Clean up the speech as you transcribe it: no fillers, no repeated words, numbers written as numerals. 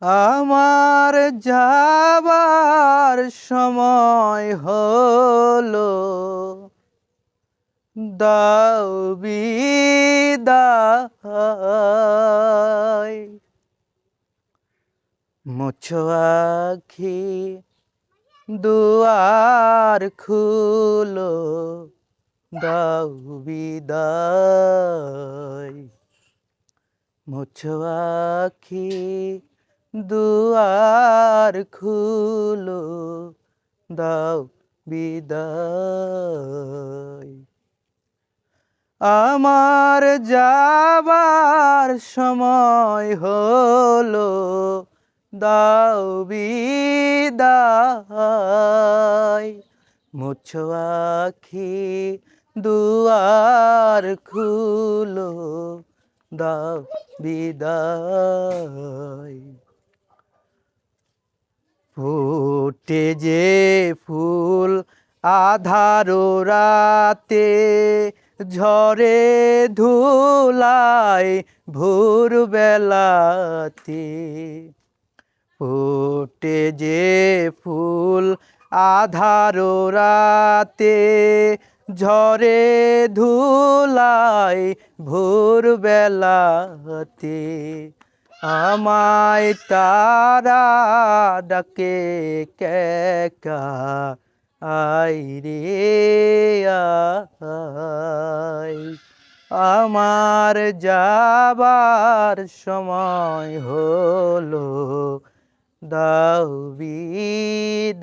আমার যাবার সময় হলো, দাও বিদায়। মুছো আখি, দুয়ার খুলো, দাও বিদায়। মুছো আখি, দুয়ার খুলো, দাও বিদায়। আমার যাবার সময় হলো, দাও বিদায়। মুছো আখি, দুয়ার খুলো, দাও বিদায়। ফুটে যে ফুল আধার রাতে, ঝরে ধুলায় ভোর বেলাতে। ফুটে যে ফুল আধার রাতে, ঝরে ধুলায় ভোর বেলাতে। আমায় তারা ডাকে কেকা, আই রে আই। আমার যাবার সময় হলো, দাও বিদায়।